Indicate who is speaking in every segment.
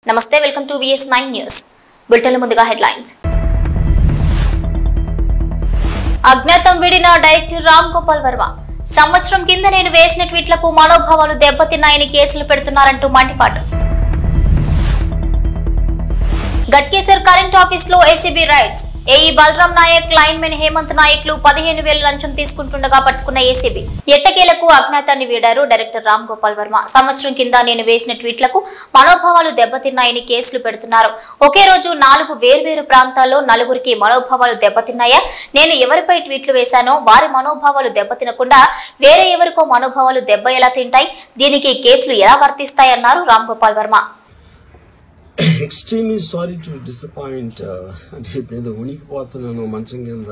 Speaker 1: నమస్తే, welcome to VS9 news. బులెటిన్ల ముందుగా హెడ్లైన్స్. అజ్ఞాతం విడిన డైరెక్టర్ రామ్ గోపాల్ వర్మ. సంవత్సరం కింద నేను వేసిన ట్వీట్లకు మనోభావాలు దెబ్బతిన్నాయని కేసులు పెడుతున్నారంటూ మండిపాటు. గట్కేసర్ కరెంట్ ఆఫీస్ లో ACB raids. AE Balaram Naik, lineman Hemanth నాయక్లు 15,000 లంచం తీసుకుంటుండగా పట్టుకున్న ఏసీబీ. ఎట్టకేలకు అజ్ఞాతాన్ని వీడారు డైరెక్టర్ రామ్ గోపాల్ వర్మ. సంవత్సరం కింద నేను వేసిన ట్వీట్లకు మనోభావాలు దెబ్బతిన్నాయని కేసులు పెడుతున్నారు. ఒకే రోజు 4 వేర్వేరు ప్రాంతాల్లో నలుగురికి మనోభావాలు దెబ్బతిన్నాయా? నేను ఎవరిపై ట్వీట్లు వేశానో వారి మనోభావాలు దెబ్బతినకుండా వేరే ఎవరికో మనోభావాలు దెబ్బ ఎలా తింటాయి? దీనికి కేసులు ఎలా వర్తిస్తాయన్నారు Ram Gopal Varma.
Speaker 2: Extremely sorry to disappoint. అంటే ఇప్పుడు ఉనికిపోతున్నాను, మంచం కింద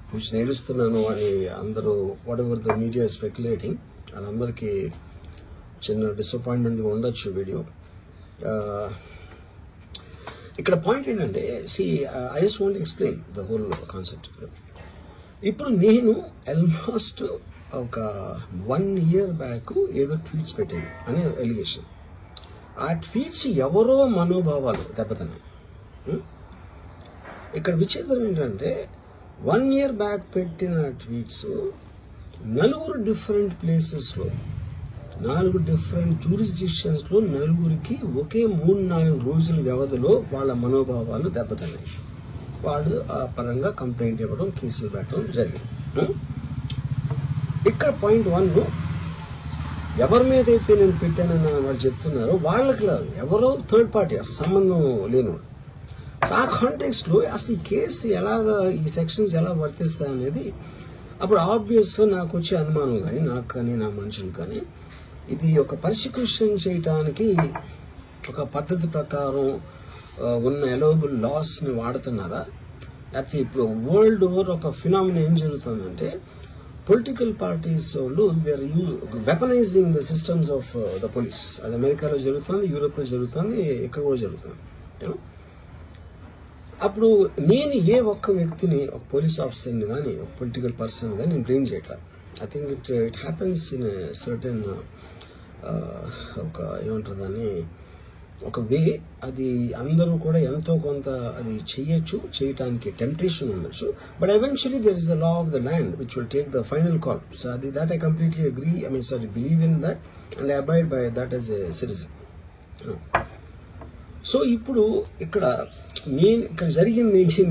Speaker 2: కూర్చొని ఏడుస్తున్నాను అని అందరూ what ever the media speculating వాళ్ళందరికీ చిన్న డిసప్పాయింట్మెంట్ ఉండొచ్చు వీడియో. ఇక్కడ పాయింట్ ఏంటంటే I just want explain the whole concept. ఇప్పుడు నేను ఆల్మోస్ట్ ఒక 1 year బ్యాక్ ఏదో ట్వీట్స్ పెట్టాను అనే ఎలిగేషన్. ఆ ట్వీట్స్ ఎవరో మనోభావాలు దెబ్బతిన్నాయి. ఇక్కడ విచిత్రం ఏంటంటే 1 year బ్యాక్ పెట్టిన ట్వీట్స్ 4 డిఫరెంట్ ప్లేసెస్లో 4 డిఫరెంట్ జ్యూరిస్డిక్షన్స్లో నలుగురికి ఒకే 3-4 రోజుల వ్యవధిలో వాళ్ళ మనోభావాలు దెబ్బతిన్నాయి. వాళ్ళు ఆ పరంగా కంప్లైంట్ ఇవ్వడం, కేసులు పెట్టడం జరిగింది. ఇక్కడ పాయింట్ 1, ఎవరి మీద అయితే నేను పెట్టానని వాళ్ళు చెప్తున్నారో వాళ్ళకి లేదు, ఎవరో థర్డ్ పార్టీ, అసలు సంబంధం లేనివాడు. సో ఆ కాంటెక్స్ట్ లో అసలు ఈ కేసు ఎలాగా, ఈ సెక్షన్స్ ఎలా వర్తిస్తాయి అనేది అప్పుడు ఆబ్వియస్ గా నాకు వచ్చే అనుమానం కానీ, నాకు కానీ నా మనుషులు కానీ, ఇది ఒక పర్సిక్యూషన్ చేయడానికి ఒక పద్ధతి ప్రకారం ఉన్న ఎలవబుల్ లాస్ ని వాడుతున్నారా, లేకపోతే ఇప్పుడు వరల్డ్ ఓవర్ ఒక ఫినామినా ఏం జరుగుతుందంటే పొలిటికల్ పార్టీస్ వాళ్ళు they are weaponizing the systems of the police. అది అమెరికాలో జరుగుతుంది, యూరోప్ లో జరుగుతుంది, ఇక్కడ కూడా జరుగుతుంది. అప్పుడు నేను ఏ ఒక్క వ్యక్తిని, ఒక పోలీస్ ఆఫీసర్ని కానీ, ఒక పొలిటికల్ పర్సన్ కానీ నేను బ్లేమ్ చేయట్లా. I think it happens in certain ఒక ఏమంటారు దాన్ని, ఒక వే. అది అందరూ కూడా ఎంతో కొంత అది చేయటానికి టెంప్టేషన్ ఉండొచ్చు. But eventually there is the law of the land which will take the final call. So అది that I completely agree, believe in that and I abide by that as a citizen. So ఇప్పుడు ఇక్కడ జరిగింది ఏంటి,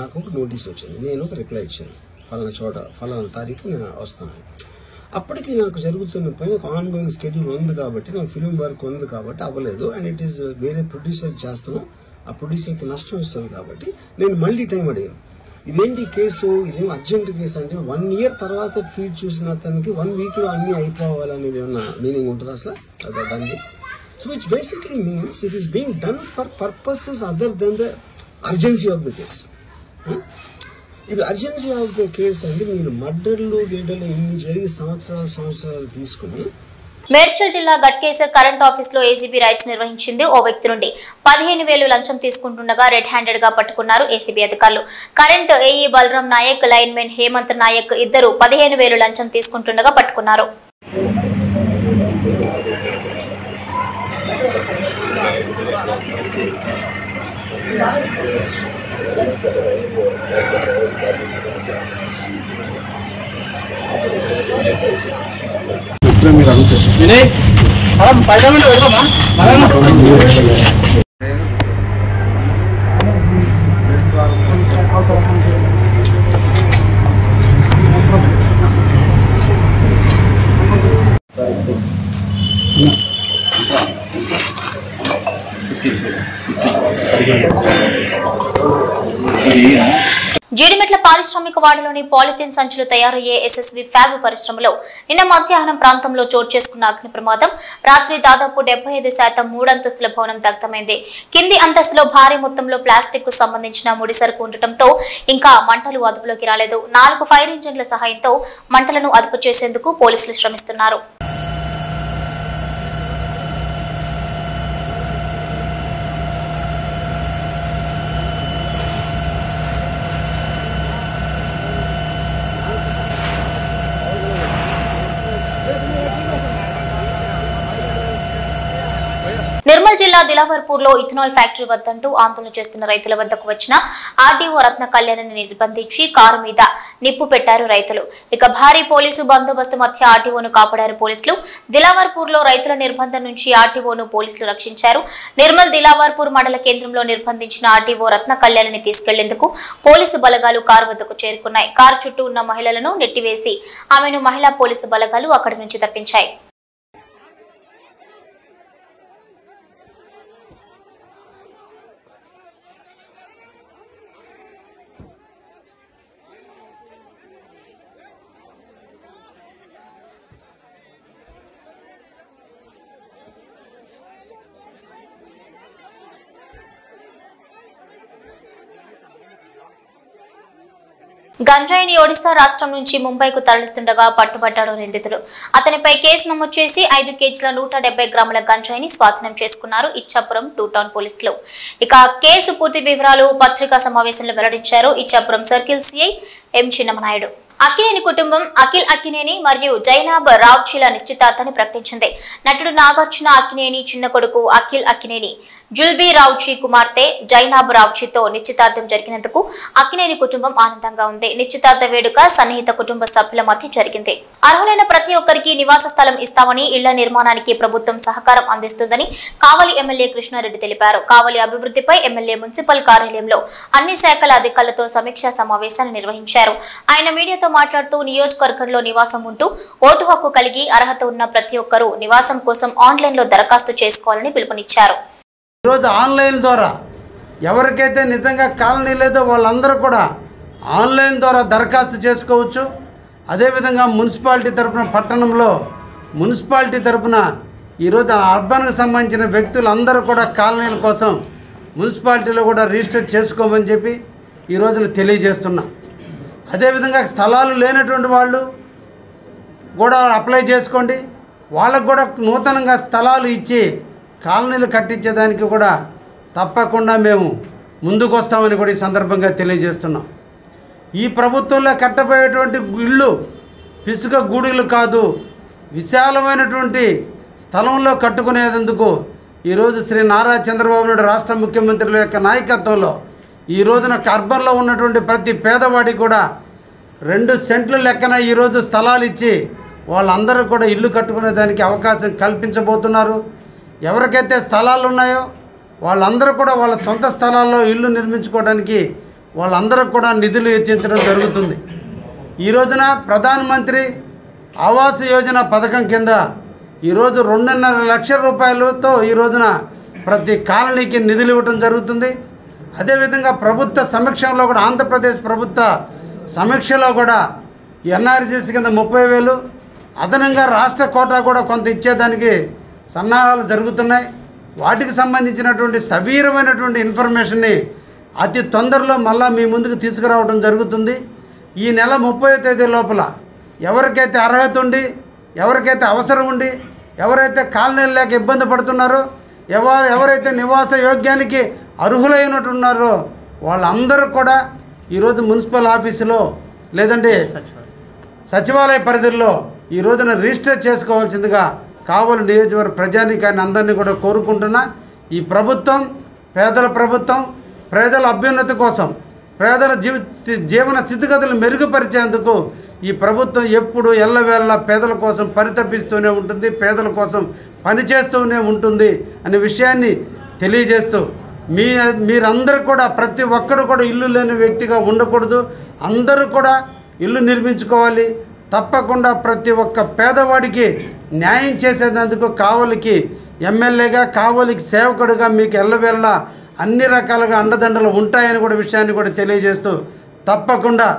Speaker 2: నాకు ఒక notice వచ్చింది, నేను ఒక రిప్లై ఇచ్చాను, ఫలానా చోట ఫలానా తారీఖు నేను వస్తాను. అప్పటికి నాకు జరుగుతున్న పని ఒక ఆన్గోయింగ్ స్కెడ్యూల్ ఉంది కాబట్టి, నాకు ఫిల్మ్ వర్క్ ఉంది కాబట్టి అవ్వలేదు. అండ్ ఇట్ ఈస్ వేరే ప్రొడ్యూసర్ చేస్తున్నాం, ఆ ప్రొడ్యూసర్కి నష్టం వస్తుంది కాబట్టి నేను మళ్ళీ టైం అడిగాను. ఇదేంటి కేసు, ఇదేం అర్జెంట్ కేసు అంటే 1 year తర్వాత ట్వీట్ చూసిన అతనికి 1 week లో అన్ని అయిపోవాలనేది ఏమన్నా మీనింగ్ ఉంటుంది అసలు దానికి? So which basically means it is being done for purposes other than the urgency of the case. ఇది అర్జెన్సీ ఆఫ్ ద కేసు అంటే మీరు మర్డర్లు గేటర్లు ఇన్ని జరిగి సంవత్సరాలు తీసుకుని.
Speaker 1: మేడ్చల్ జిల్లా గట్కేసర్ కరెంట్ ఆఫీస్ లో ఏసీబీ రైడ్స్ నిర్వహించింది. ఓ వ్యక్తి నుండి 15,000 లంచం తీసుకుంటుండగా రెడ్ హ్యాండెడ్ గా పట్టుకున్నారు ఏసీబీ అధికారులు. Current AE Balaram Naik, lineman Hemant Naik ఇద్దరు 15,000 లంచం తీసుకుంటుండగా పట్టుకున్నారు. జీడిమెట్ల పారిశ్రామిక వాడలోని పాలిథిన్ సంచులు తయారయ్యే ఎస్ఎస్వి ఫ్యాబ్ పరిశ్రమలో నిన్న మధ్యాహ్నం ప్రాంతంలో చోటు చేసుకున్న అగ్ని ప్రమాదం. రాత్రి దాదాపు 75% 3 అంతస్తుల భవనం దగ్ధమైంది. కింది అంతస్తులో భారీ మొత్తంలో ప్లాస్టిక్ కు సంబంధించిన ముడి సరుకు ఉండటంతో ఇంకా మంటలు అదుపులోకి రాలేదు. 4 ఫైర్ ఇంజన్ల సహాయంతో మంటలను అదుపు చేసేందుకు పోలీసులు శ్రమిస్తున్నారు. నిర్మల్ నిర్మల్ జిల్లా దిలావర్పూర్లో ఇథనాల్ ఫ్యాక్టరీ వద్దంటూ ఆందోళన చేస్తున్న రైతుల వద్దకు వచ్చిన ఆర్డీఓ రత్న కళ్యాణ్ని నిర్బంధించి కారు మీద నిప్పు పెట్టారు రైతులు. ఇక భారీ పోలీసు బందోబస్తు మధ్య ఆర్టీఓను కాపాడారు పోలీసులు. దిలావర్పూర్లో రైతుల నిర్బంధం నుంచి ఆర్టీఓను పోలీసులు రక్షించారు. నిర్మల్ దిలావర్పూర్ మండల కేంద్రంలో నిర్బంధించిన ఆర్టీఓ రత్న కళ్యాణ్ని తీసుకెళ్లేందుకు పోలీసు బలగాలు కారు వద్దకు చేరుకున్నాయి. కారు చుట్టూ ఉన్న మహిళలను నెట్టివేసి ఆమెను మహిళా పోలీసు బలగాలు అక్కడి నుంచి తప్పించాయి. గంజాయిని ఒడిశా రాష్ట్రం నుంచి ముంబైకు తరలిస్తుండగా పట్టుబడ్డాడు నిందితుడు. అతనిపై కేసు నమోదు చేసి 5 కేజీల 170 గ్రాముల గంజాయిని స్వాధీనం చేసుకున్నారు ఇచ్చాపురం 2 టౌన్ పోలీసులు. ఇక కేసు పూర్తి వివరాలు పత్రికా సమావేశంలో వెల్లడించారు ఇచ్చాపురం సర్కిల్ సిఐ ఎం చిన్నమనాయుడు. అక్కినేని కుటుంబం అఖిల్ అక్కినేని మరియు జైనాబ్ రావ్చీల నిశ్చితార్థాన్ని ప్రకటించింది. నటుడు నాగార్జున అక్కినేని చిన్న కొడుకు అఖిల్ అక్కినేని జుల్బీ రావ్చీ కుమార్తె జైనాబ్ రావ్చీతో నిశ్చితార్థం జరిగినందుకు అక్కినేని కుటుంబం ఆనందంగా ఉంది. నిశ్చితార్థ వేడుక సన్నిహిత కుటుంబ సభ్యుల మధ్య జరిగింది. అర్హులైన ప్రతి ఒక్కరికి నివాస స్థలం ఇస్తామని, ఇళ్ల నిర్మాణానికి ప్రభుత్వం సహకారం అందిస్తుందని కావలి ఎమ్మెల్యే కృష్ణారెడ్డి తెలిపారు. కావలి అభివృద్ధిపై ఎమ్మెల్యే మున్సిపల్ కార్యాలయంలో అన్ని శాఖల అధికారులతో సమీక్షా సమావేశాన్ని నిర్వహించారు. ఆయన మీడియాతో మాట్లాడుతూ నియోజకవర్గంలో నివాసం ఉంటూ ఓటు హక్కు కలిగి అర్హత ఉన్న ప్రతి ఒక్కరూ నివాసం కోసం ఆన్లైన్లో దరఖాస్తు చేసుకోవాలని పిలుపునిచ్చారు.
Speaker 3: ఈరోజు ఆన్లైన్ ద్వారా ఎవరికైతే నిజంగా కాలనీ లేదో వాళ్ళందరూ కూడా ఆన్లైన్ ద్వారా దరఖాస్తు చేసుకోవచ్చు. అదేవిధంగా మున్సిపాలిటీ తరఫున పట్టణంలో మున్సిపాలిటీ తరఫున ఈరోజు అర్బన్కి సంబంధించిన వ్యక్తులందరూ కూడా కాలనీల కోసం మున్సిపాలిటీలో కూడా రిజిస్టర్ చేసుకోమని చెప్పి ఈ రోజున తెలియజేస్తున్నాం. అదేవిధంగా స్థలాలు లేనటువంటి వాళ్ళు కూడా అప్లై చేసుకోండి. వాళ్ళకు కూడా నూతనంగా స్థలాలు ఇచ్చి కాలనీలు కట్టించేదానికి కూడా తప్పకుండా మేము ముందుకు వస్తామని కూడా ఈ సందర్భంగా తెలియజేస్తున్నాం. ఈ ప్రభుత్వంలో కట్టబోయేటువంటి ఇళ్ళు పిసుక గూడులు కాదు, విశాలమైనటువంటి స్థలంలో కట్టుకునేందుకు ఈరోజు శ్రీ నారా చంద్రబాబు నాయుడు రాష్ట్ర ముఖ్యమంత్రుల యొక్క నాయకత్వంలో ఈ రోజున అర్బన్లో ఉన్నటువంటి ప్రతి పేదవాడికి కూడా 2 సెంట్ల లెక్కన ఈరోజు స్థలాలు ఇచ్చి వాళ్ళందరూ కూడా ఇల్లు కట్టుకునే దానికి అవకాశం కల్పించబోతున్నారు. ఎవరికైతే స్థలాలు ఉన్నాయో వాళ్ళందరూ కూడా వాళ్ళ సొంత స్థలాల్లో ఇల్లు నిర్మించుకోవడానికి వాళ్ళందరూ కూడా నిధులు వెచ్చించడం జరుగుతుంది. ఈ రోజున ప్రధానమంత్రి ఆవాస్ యోజన పథకం కింద ఈరోజు 2.5 లక్షల రూపాయలతో ఈ రోజున ప్రతి కాలనీకి నిధులు ఇవ్వడం జరుగుతుంది. అదేవిధంగా ప్రభుత్వ సమీక్షలో కూడా ఆంధ్రప్రదేశ్ ప్రభుత్వ సమీక్షలో కూడా ఎన్ఆర్జీసీ కింద 30,000 అదనంగా రాష్ట్ర కోటా కూడా కొంత ఇచ్చేదానికి సన్నాహాలు జరుగుతున్నాయి. వాటికి సంబంధించినటువంటి సవీరమైనటువంటి ఇన్ఫర్మేషన్ని అతి తొందరలో మళ్ళా మీ ముందుకు తీసుకురావడం జరుగుతుంది. ఈ నెల 30వ తేదీ లోపల ఎవరికైతే అర్హత ఉండి, ఎవరికైతే అవసరం ఉండి, ఎవరైతే కాలనీలు లేక ఇబ్బంది పడుతున్నారో, ఎవరైతే నివాస యోగ్యానికి అర్హులైనట్టున్నారో వాళ్ళందరూ కూడా ఈరోజు మున్సిపల్ ఆఫీసులో లేదంటే సచివాలయ పరిధిలో ఈ రోజున రిజిస్టర్ చేసుకోవాల్సిందిగా కావలి నియోజకవర్గ ప్రజానీకాన్ని అందరినీ కూడా కోరుకుంటున్నా. ఈ ప్రభుత్వం పేదల ప్రభుత్వం, పేదల అభ్యున్నతి కోసం, పేదల జీవన స్థితిగతులు మెరుగుపరిచేందుకు ఈ ప్రభుత్వం ఎప్పుడు ఎల్లవేళ పేదల కోసం పరితపిస్తూనే ఉంటుంది, పేదల కోసం పనిచేస్తూనే ఉంటుంది అనే విషయాన్ని తెలియజేస్తూ మీరందరూ కూడా ప్రతి ఒక్కరు కూడా ఇల్లు లేని వ్యక్తిగా ఉండకూడదు. అందరూ కూడా ఇల్లు నిర్మించుకోవాలి. తప్పకుండా ప్రతి ఒక్క పేదవాడికి న్యాయం చేసేందుకు కావలికి ఎమ్మెల్యేగా, కావలికి సేవకుడిగా మీకు ఎల్లవేళ అన్ని రకాలుగా అండదండలు ఉంటాయని కూడా విషయాన్ని కూడా తెలియజేస్తూ తప్పకుండా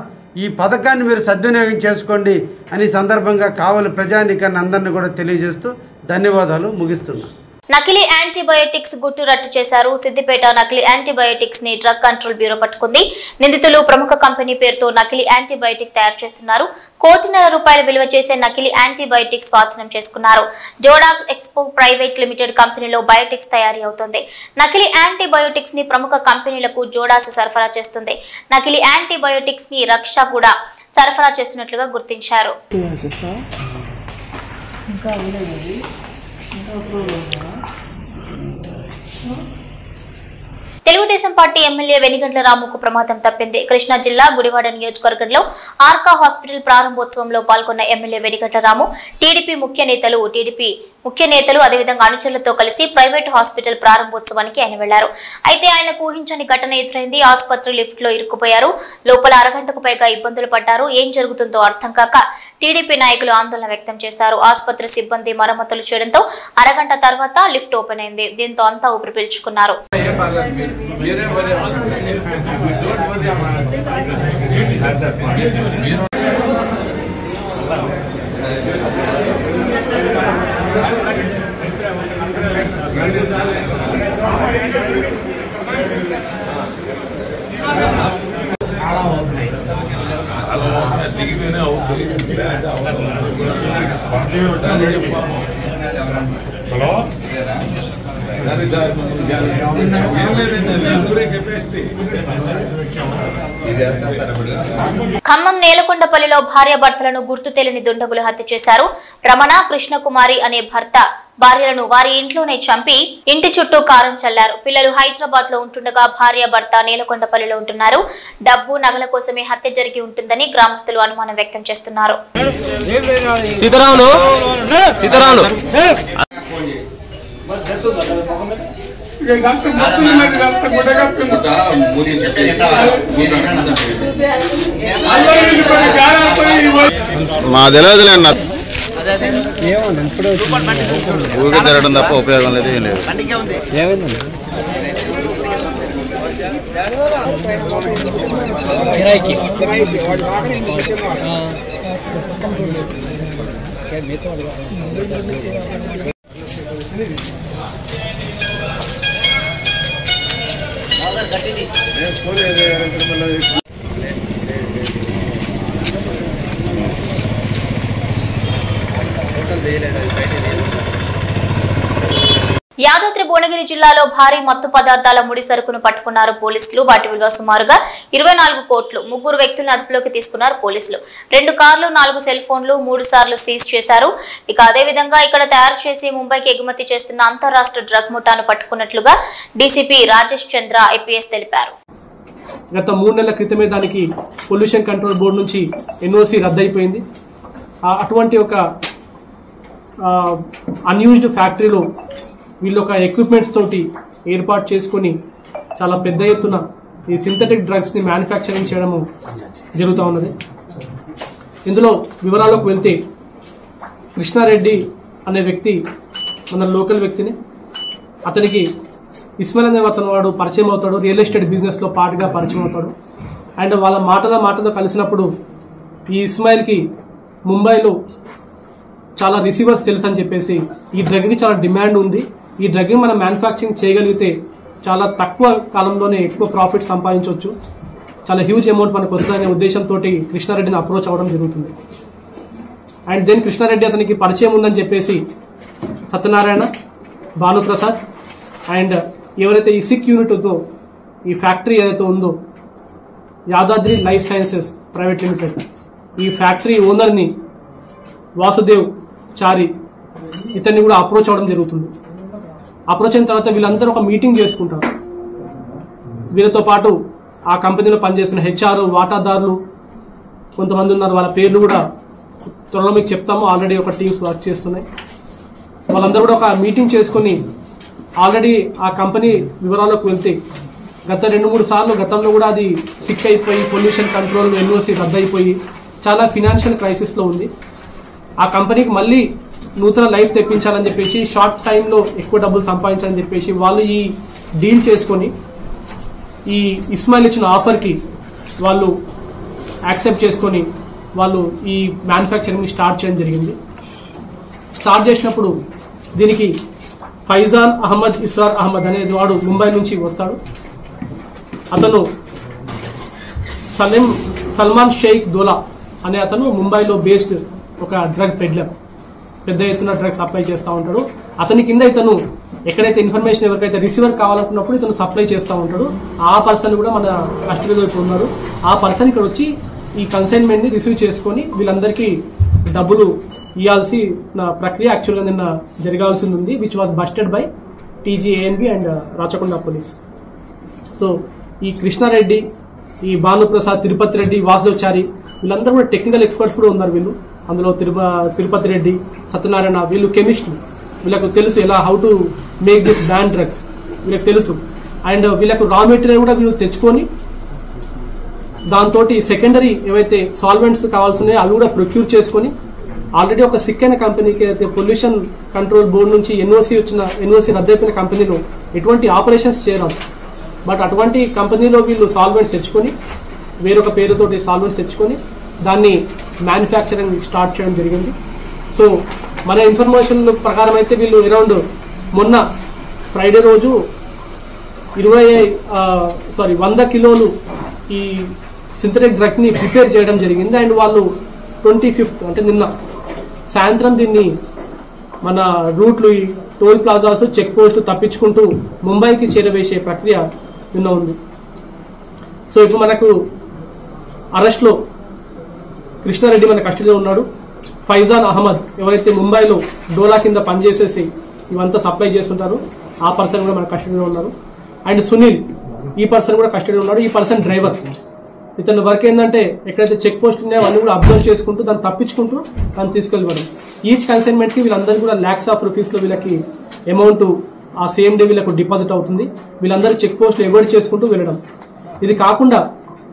Speaker 3: ఈ పథకాన్ని మీరు సద్వినియోగం చేసుకోండి అని సందర్భంగా కావలి ప్రజానీకాన్ని అందరినీ కూడా తెలియజేస్తూ ధన్యవాదాలు ముగిస్తున్నాను.
Speaker 1: నకిలీ యాంటీబయోటిక్స్ గుట్టు రట్టు చేశారు. సిద్దిపేట నకిలీ యాంటీబయోటిక్స్ ని డ్రగ్ కంట్రోల్ బ్యూరో పట్టుకుంది. నిందితులు ప్రముఖ కంపెనీ పేరుతో నకిలీ యాంటీబయోటిక్ తయారు చేస్తున్నారు. 1.5 కోటి రూపాయలు విలువ చేసే నకిలీ యాంటీబయోటిక్స్ స్వాధీనం చేసుకున్నారు. జోడాక్స్ ఎక్స్పో ప్రైవేట్ లిమిటెడ్ కంపెనీలో బయోటిక్స్ తయారీ అవుతుంది. నకిలీ యాంటీబయోటిక్స్ ని ప్రముఖ కంపెనీలకు జోడాస్ సరఫరా చేస్తుంది. నకిలీ యాంటీబయోటిక్స్ ని రక్ష కూడా సరఫరా చేస్తున్నట్లుగా గుర్తించారు. తెలుగుదేశం పార్టీ ఎమ్మెల్యే వెనిగండ్ల రాముకు ప్రమాదం తప్పింది. కృష్ణా జిల్లా గుడివాడ నియోజకవర్గంలో ఆర్కా హాస్పిటల్ ప్రారంభోత్సవంలో పాల్గొన్న ఎమ్మెల్యే వెనిగండ్ల రాము టీడీపీ ముఖ్య నేతలు అదేవిధంగా అనుచరులతో కలిసి ప్రైవేట్ హాస్పిటల్ ప్రారంభోత్సవానికి ఆయన వెళ్లారు. అయితే ఆయనకు ఊహించని ఘటన ఎదురైంది. ఆసుపత్రి లిఫ్ట్ లో ఇరుక్కుపోయారు. లోపల అరగంటకు పైగా ఇబ్బందులు పడ్డారు. ఏం జరుగుతుందో అర్థం కాక టీడీపీ నాయకులు ఆందోళన వ్యక్తం చేశారు. ఆసుపత్రి సిబ్బంది మరమ్మతులు చేయడంతో అరగంట తర్వాత లిఫ్ట్ ఓపెన్ అయింది. దీంతో అంతా ఊపిరి పీల్చుకున్నారు. ఖమ్మం నేలకొండపల్లిలో భార్యాభర్తలను గుర్తు తెలియని దుండగులు హత్య చేశారు. రమణ, కృష్ణకుమారి అనే భర్త భార్యలను వారి ఇంట్లోనే చంపి ఇంటి చుట్టూ కారం చల్లారు. పిల్లలు హైదరాబాద్ లో ఉంటుండగా భార్యాభర్త నేలకొండపల్లిలో ఉంటున్నారు. డబ్బు, నగల కోసమే హత్య జరిగి ఉంటుందని గ్రామస్తులు అనుమానం వ్యక్తం చేస్తున్నారు.
Speaker 4: మా తెలియదులేన్న ఊరికి తిరగడం తప్ప ఉపయోగం లేదు. ఏం లేదు. ఏమైందండి?
Speaker 1: యాదాద్రి భువనగిరి జిల్లాలో భారీ మత్తు పదార్థాల ముడి సరుకును పట్టుకున్నారు పోలీసులు. వాటి విలువ సుమారుగా 24 కోట్లు. 3 వ్యక్తులను అదుపులోకి తీసుకున్నారు పోలీసులు. 2 కార్లు, 4 సెల్ ఫోన్లు 3 సార్లు సీజ్ చేశారు. ఇక అదేవిధంగా ఇక్కడ తయారు చేసి ముంబైకి ఎగుమతి చేస్తున్న అంతర్రాష్ట్ర డ్రగ్ ముఠాను పట్టుకున్నట్లుగా డీసీపీ రాజేష్ చంద్ర ఐపీఎస్ తెలిపారు.
Speaker 5: గత 3 నెలల క్రితమే దానికి పొల్యూషన్ కంట్రోల్ బోర్డు నుంచి ఎన్ఓసి రద్దయిపోయింది. అటువంటి ఒక అన్యూజ్డ్ ఫ్యాక్టరీలో వీళ్ళు ఒక ఎక్విప్మెంట్స్ తోటి ఏర్పాటు చేసుకుని చాలా పెద్ద ఎత్తున ఈ సింథటిక్ డ్రగ్స్ని మ్యానుఫ్యాక్చరింగ్ చేయడము జరుగుతూ ఉన్నది. ఇందులో వివరాలకు వెళ్తే కృష్ణారెడ్డి అనే వ్యక్తి మన లోకల్ వ్యక్తిని. అతనికి ఇస్మాయిల్ అనే అతను వాడు పరిచయం అవుతాడు. రియల్ ఎస్టేట్ బిజినెస్లో పార్ట్గా పరిచయం అవుతాడు. అండ్ వాళ్ళ మాటలో కలిసినప్పుడు ఈ ఇస్మాయిల్కి ముంబైలో చాలా రిసీవర్స్ తెలుసు అని చెప్పేసి ఈ డ్రగ్కి చాలా డిమాండ్ ఉంది, ఈ డ్రగ్ని మనం మ్యానుఫ్యాక్చరింగ్ చేయగలిగితే చాలా తక్కువ కాలంలోనే ఎక్కువ ప్రాఫిట్ సంపాదించవచ్చు, చాలా హ్యూజ్ అమౌంట్ మనకు వస్తుందనే ఉద్దేశంతో కృష్ణారెడ్డిని అప్రోచ్ అవ్వడం జరుగుతుంది. అండ్ దెన్ కృష్ణారెడ్డి అతనికి పరిచయం ఉందని చెప్పేసి సత్యనారాయణ, భానుప్రసాద్ అండ్ ఎవరైతే ఈ సిక్ యూనిట్ ఉందో, ఈ ఫ్యాక్టరీ ఏదైతే ఉందో Yadadri life sciences private limited, ఈ ఫ్యాక్టరీ ఓనర్ని వాసుదేవ్ చారి ఇతన్ని కూడా అప్రోచ్ అవ్వడం జరుగుతుంది. అప్రోచ్ అయిన తర్వాత వీళ్ళందరూ ఒక మీటింగ్ చేసుకుంటారు. వీళ్ళతో పాటు ఆ కంపెనీలో పనిచేస్తున్న హెచ్ఆర్, వాటాదారులు కొంతమంది ఉన్నారు. వాళ్ళ పేర్లు కూడా త్వరలో మీకు చెప్తాము. ఆల్రెడీ ఒక టీమ్స్ వర్క్ చేస్తున్నాయి. వాళ్ళందరూ కూడా ఒక మీటింగ్ చేసుకుని ఆల్రెడీ ఆ కంపెనీ వివరాల్లోకి వెళ్తే గత 2-3 సార్లు గతంలో కూడా అది సిక్ అయిపోయి పొల్యూషన్ కంట్రోల్ ఎన్ఓసి రద్దయిపోయి చాలా ఫినాన్షియల్ క్రైసిస్లో ఉంది. ఆ కంపెనీకి మళ్ళీ నూతన లైఫ్ తెప్పించాలని చెప్పేసి, షార్ట్ టైంలో ఎక్కువ డబ్బులు సంపాదించాలని చెప్పేసి వాళ్ళు ఈ డీల్ చేసుకొని ఈ ఇస్మాయిల్ ఇచ్చిన ఆఫర్కి వాళ్ళు యాక్సెప్ట్ చేసుకొని వాళ్ళు ఈ మ్యానుఫ్యాక్చరింగ్ స్టార్ట్ చేయడం జరిగింది. స్టార్ట్ చేసినప్పుడు దీనికి ఫైజాన్ అహ్మద్ ఇస్రార్ అహ్మద్ అనేది వాడు ముంబై నుంచి వస్తాడు. అతను సల్మాన్ షేక్ దోలా అనే అతను ముంబైలో బేస్డ్ ఒక డ్రగ్ పెడ్లర్, పెద్ద ఎత్తున డ్రగ్ సప్లై చేస్తూ ఉంటాడు. అతని కింద ఇతను ఎక్కడైతే ఇన్ఫర్మేషన్ ఎవరికైతే రిసీవర్ కావాలనుకున్నప్పుడు ఇతను సప్లై చేస్తూ ఉంటాడు. ఆ పర్సన్ కూడా మన కస్టడీలో ఇప్పుడు ఉన్నారు. ఆ పర్సన్ ఇక్కడ వచ్చి ఈ కన్సైన్మెంట్ ని రిసీవ్ చేసుకొని వీళ్ళందరికీ డబ్బులు ఇవ్వాల్సిన ప్రక్రియ యాక్చువల్గా నిన్న జరగాల్సింది ఉంది, which was busted by TGANB and Rachakonda police. So ఈ కృష్ణారెడ్డి, ఈ భానుప్రసాద్, తిరుపతి రెడ్డి, వాసుదేవచారి వీళ్ళందరూ కూడా టెక్నికల్ ఎక్స్పర్ట్స్ కూడా ఉన్నారు వీళ్ళు. అందులో తిరుపతి రెడ్డి, సత్యనారాయణ వీళ్ళు కెమిస్టులు. వీళ్ళకు తెలుసు ఎలా how to make this ban drugs వీళ్ళకి తెలుసు. అండ్ వీళ్ళకు రా మెటీరియల్ కూడా వీళ్ళు తెచ్చుకొని దాంతో సెకండరీ ఏవైతే సాల్వెంట్స్ కావాల్సినాయో అవి కూడా ప్రొక్యూర్ చేసుకొని ఆల్రెడీ ఒక సిక్ అయిన కంపెనీకి అయితే పొల్యూషన్ కంట్రోల్ బోర్డు నుంచి ఎన్ఓసి రద్దయిపోయిన కంపెనీలో ఎటువంటి ఆపరేషన్స్ చేయరాదు. బట్ అటువంటి కంపెనీలో వీళ్ళు సాల్వెంట్స్ తెచ్చుకొని వేరొక పేరుతోటి సాల్వెంట్స్ తెచ్చుకొని దాన్ని మ్యానుఫ్యాక్చరింగ్ స్టార్ట్ చేయడం జరిగింది. సో మన ఇన్ఫర్మేషన్ ప్రకారం అయితే వీళ్ళు అరౌండ్ మొన్న ఫ్రైడే రోజు 100 కిలోలు ఈ సింథటిక్ డ్రగ్ ని ప్రిపేర్ చేయడం జరిగింది. అండ్ వాళ్ళు 25th అంటే నిన్న సాయంత్రం దీన్ని మన రూట్లు, ఈ టోల్ ప్లాజాస్, చెక్ పోస్ట్ తప్పించుకుంటూ ముంబైకి చేరవేసే ప్రక్రియ నిన్న ఉంది. సో ఇప్పుడు మనకు అరెస్ట్ లో కృష్ణారెడ్డి మన కస్టడీలో ఉన్నాడు. ఫైజాన్ అహ్మద్ ఎవరైతే ముంబైలో డోలా కింద పనిచేసేసి ఇవంతా సప్లై చేస్తుంటారు ఆ పర్సన్ కూడా మన కస్టడీలో ఉన్నారు. అండ్ సునీల్ ఈ పర్సన్ కూడా కస్టడీలో ఉన్నాడు. ఈ పర్సన్ డ్రైవర్. ఇతని వర్క్ ఏంటంటే ఎక్కడైతే చెక్ పోస్ట్ ఉన్నాయో అవన్నీ కూడా అబ్జర్వ్ చేసుకుంటూ దాన్ని తప్పించుకుంటూ దాన్ని తీసుకెళ్ళివ్వడం. ఈచ్ కన్సైన్మెంట్ కి వీళ్ళందరూ కూడా lakhs of rupees లో వీళ్ళకి అమౌంట్ ఆ సేమ్ డే వీళ్ళకు డిపాజిట్ అవుతుంది. వీళ్ళందరూ చెక్ పోస్ట్ అవాయిడ్ చేసుకుంటూ వెళ్ళడం. ఇది కాకుండా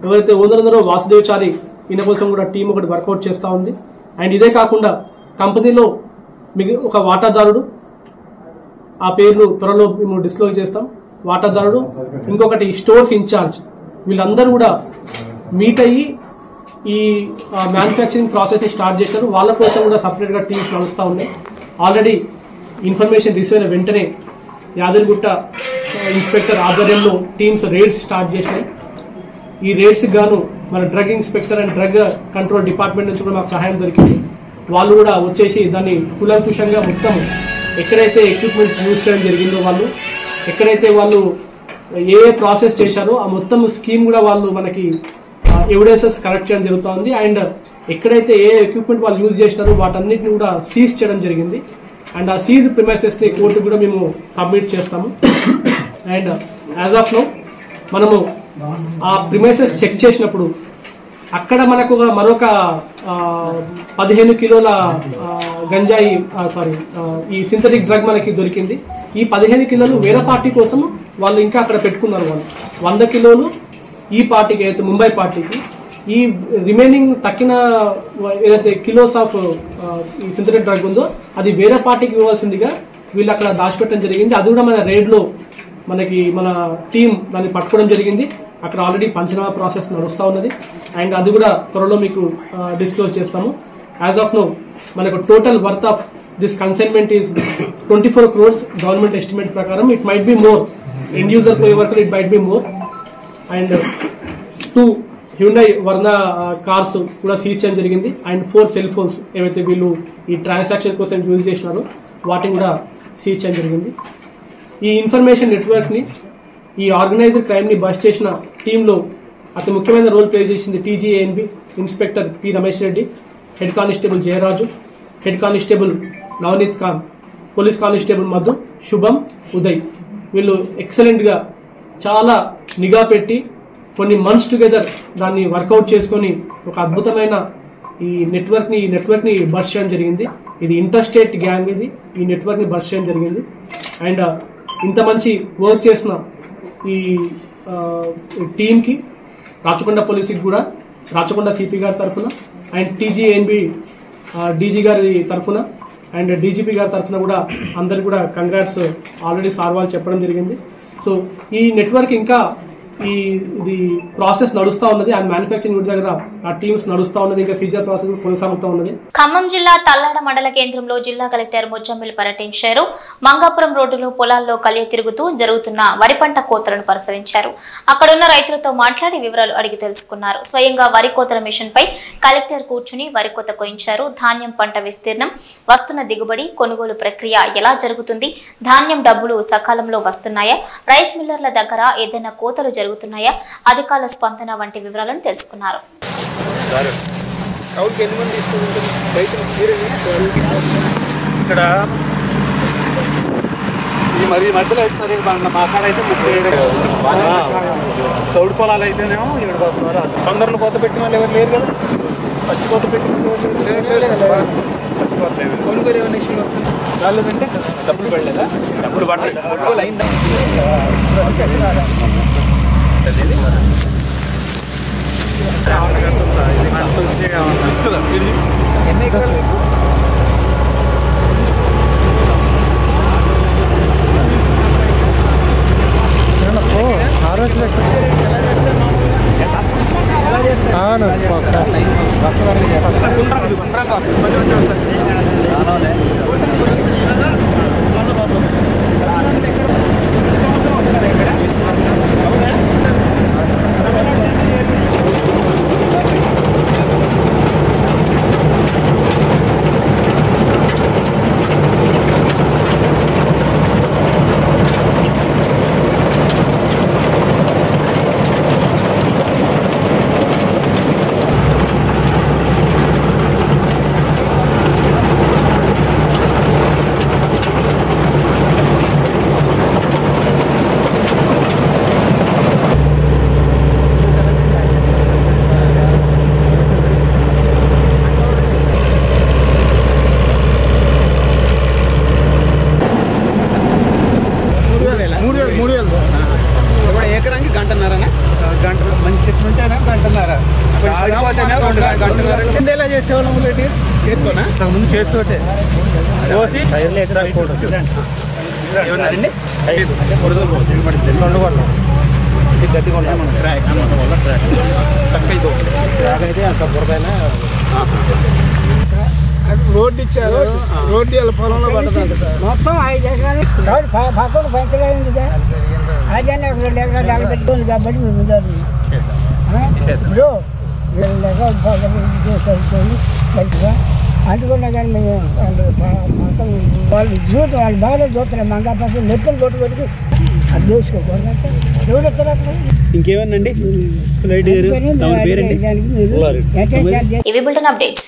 Speaker 5: ఎవరైతే ఓనర్ ఉన్నారో వాసుదేవచారి ఈయన కోసం కూడా టీం ఒకటి వర్కౌట్ చేస్తూ ఉంది. అండ్ ఇదే కాకుండా కంపెనీలో ఒక వాటాదారుడు, ఆ పేర్లు త్వరలో మేము డిస్క్లోజ్ చేస్తాం, వాటాదారుడు, ఇంకొకటి స్టోర్స్ ఇన్ఛార్జ్, వీళ్ళందరూ కూడా మీట్ అయ్యి ఈ మ్యానుఫ్యాక్చరింగ్ ప్రాసెస్ ని స్టార్ట్ చేసినారు. వాళ్ళ కోసం కూడా సపరేట్ గా టీమ్స్ నడుస్తూ ఉన్నాయి. ఆల్రెడీ ఇన్ఫర్మేషన్ రిసీవ్ అయిన వెంటనే యాదగిరిగుట్ట ఇన్స్పెక్టర్ ఆధ్వర్యంలో టీమ్స్ రేడ్స్ స్టార్ట్ చేసినాయి. ఈ రేడ్స్ గాను మన drug inspector and drug control department నుంచి కూడా మాకు సహాయం దొరికింది. వాళ్ళు కూడా వచ్చేసి దాన్ని కూలంకుషంగా మొత్తం ఎక్కడైతే ఎక్విప్మెంట్స్ యూజ్ చేయడం జరిగిందో, వాళ్ళు ఎక్కడైతే వాళ్ళు ఏ ప్రాసెస్ చేశారో ఆ మొత్తం స్కీమ్ కూడా వాళ్ళు మనకి ఎవిడెన్సెస్ కలెక్ట్ చేయడం జరుగుతుంది. అండ్ ఎక్కడైతే ఏ ఎక్విప్మెంట్ వాళ్ళు యూజ్ చేసినారో వాటన్నిటిని కూడా సీజ్ చేయడం జరిగింది. అండ్ ఆ సీజ్ ప్రిమైసెస్ ని కోర్టు కూడా మేము సబ్మిట్ చేస్తాము. అండ్ యాజ్ ఆఫ్ నౌ మనము ఆ ప్రిమైసెస్ చెక్ చేసినప్పుడు అక్కడ మనకు మరొక 15 కిలోల గంజాయి ఈ సింథటిక్ డ్రగ్ మనకి దొరికింది. ఈ 15 కిలోలు వేరే పార్టీ కోసం వాళ్ళు ఇంకా అక్కడ పెట్టుకున్నారు. వాళ్ళు 100 కిలోలు ఈ పార్టీకి అయితే ముంబై పార్టీకి, ఈ రిమైనింగ్ తక్కిన ఏదైతే కిలోస్ ఆఫ్ ఈ సింథటిక్ డ్రగ్ ఉందో అది వేరే పార్టీకి ఇవ్వాల్సిందిగా వీళ్ళు అక్కడ దాచిపెట్టడం జరిగింది. అది కూడా మన రేడ్ లో మనకి మన టీం దాన్ని పట్టుకోవడం జరిగింది. అక్కడ ఆల్రెడీ పంచనామా ప్రాసెస్ నడుస్తూ ఉన్నది. అండ్ అది కూడా త్వరలో మీకు డిస్క్లోజ్ చేస్తాము. యాజ్ ఆఫ్ నో మనకు total worth of this consignment is 24 crores government estimate ప్రకారం. It might be more, end user పోయే వరకు it might be more. And 2 Hyundai Verna cars కూడా సీజ్ చేయడం జరిగింది. అండ్ 4 సెల్ ఫోన్స్ ఏవైతే వీళ్ళు ఈ ట్రాన్సాక్షన్ కోసం యూజ్ చేసినారో వాటిని కూడా సీజ్ చేయడం జరిగింది. ఈ ఇన్ఫర్మేషన్ నెట్వర్క్ ని, ఈ ఆర్గనైజ్డ్ క్రైమ్ ని బస్ట్ చేసిన టీంలో అతి ముఖ్యమైన రోల్ ప్లే చేసింది TGANB inspector P Ramesh Reddy, head constable Jayaraju, head constable Navneet Khan, police constable Madhu, Shubham, Uday. వీళ్ళు ఎక్సలెంట్ గా చాలా నిఘా పెట్టి కొన్ని మంత్స్ టుగెదర్ దాన్ని వర్కౌట్ చేసుకుని ఒక అద్భుతమైన ఈ నెట్వర్క్ ని బస్ట్ చేయడం జరిగింది. ఇది ఇంటర్ స్టేట్ గ్యాంగ్, ఇది ఈ నెట్వర్క్ ని బస్ట్ చేయడం జరిగింది. అండ్ ఇంత మంచి వర్క్ చేసిన ఈ టీమ్ కి రాచకొండ పోలీసుకి కూడా, రాచకొండ సిపి గారి తరఫున అండ్ టీజీఎన్బి డీజీ గారి తరఫున అండ్ డీజీపీ గారి తరఫున కూడా అందరికి కూడా కంగ్రాట్స్ ఆల్రెడీ సార్ వాళ్ళు చెప్పడం జరిగింది. సో ఈ నెట్వర్క్ ఇంకా ఇది ప్రాసెస్ నడుస్తా ఉన్నది. అండ్ మ్యానుఫ్యాక్చరింగ్ దగ్గర ఆ టీమ్స్ నడుస్తా ఉన్నది. ఇంకా సీజర్ ప్రాసెస్ కొనసాగుతూ ఉన్నది.
Speaker 1: ఖమ్మం జిల్లా తల్లాడ మండల కేంద్రంలో జిల్లా కలెక్టర్ ముచ్చమ్మిల్ పర్యటించారు. మంగాపురం రోడ్డులో పొలాల్లో కలియ తిరుగుతూ జరుగుతున్న వరి పంట కోతలను పరిశీలించారు. అక్కడున్న రైతులతో మాట్లాడి వివరాలు అడిగి తెలుసుకున్నారు. స్వయంగా వరి కోతల మిషన్ పై కలెక్టర్ కూర్చుని వరి కోత కోయించారు. ధాన్యం పంట విస్తీర్ణం, వస్తున్న దిగుబడి, కొనుగోలు ప్రక్రియ ఎలా జరుగుతుంది, ధాన్యం డబ్బులు సకాలంలో వస్తున్నాయా, రైస్ మిల్లర్ల దగ్గర ఏదైనా కోతలు జరుగుతున్నాయా, అధికారుల స్పందన వంటి వివరాలను తెలుసుకున్నారు.
Speaker 6: ఇక్కడ ఈ మరి మధ్యలో అయితే మా కాడ అయితే 37 చౌడు పొలాలు అయితేనేమో 7 తొందరలో కొత్త పెట్టిన వాళ్ళు ఎవరు లేరు కదా. పచ్చి కొత్త పెట్టిన కొనుగోలు ఏమైనా ఇష్యూ వస్తుంది రాలేదంటే డబ్బులు పడలేదా? డబ్బులు పడలేదు, కొనుగోలు అయిందా? ఎన్ని ఎకరాలు? ఎకరానికి గంటన్నారనా? గంట మంచి చెట్లు ఉంటేనా గంటన్నారా? ఎలా చేసేవాళ్ళం ఊళ్ళేటి? చేతితోనా? ముందు చేతితోటే ఏమన్నారండి? గట్టి అయితే అంత బురదైనా రోడ్డు ఇచ్చారు. రోడ్డు వాళ్ళ పొలంలో పడుతుంది సార్.
Speaker 7: మొత్తం 5 ఎకరాలు పక్కన పంచలేదు కదా. అదే 2 ఎకరాలు పెట్టుకుంది కాబట్టి ఇప్పుడు 2 ఎకరాలు మంచిగా అందుకున్నా కానీ మేము వాళ్ళు చూసి వాళ్ళు బాగా చూస్తున్నారు. మంగా పక్కన నెత్తలు కొట్టు పెట్టుకు అది చేసుకోకూడదంటే ఎవరు ఎత్తారు?
Speaker 1: ఇవి బులెటిన్ అప్డేట్స్.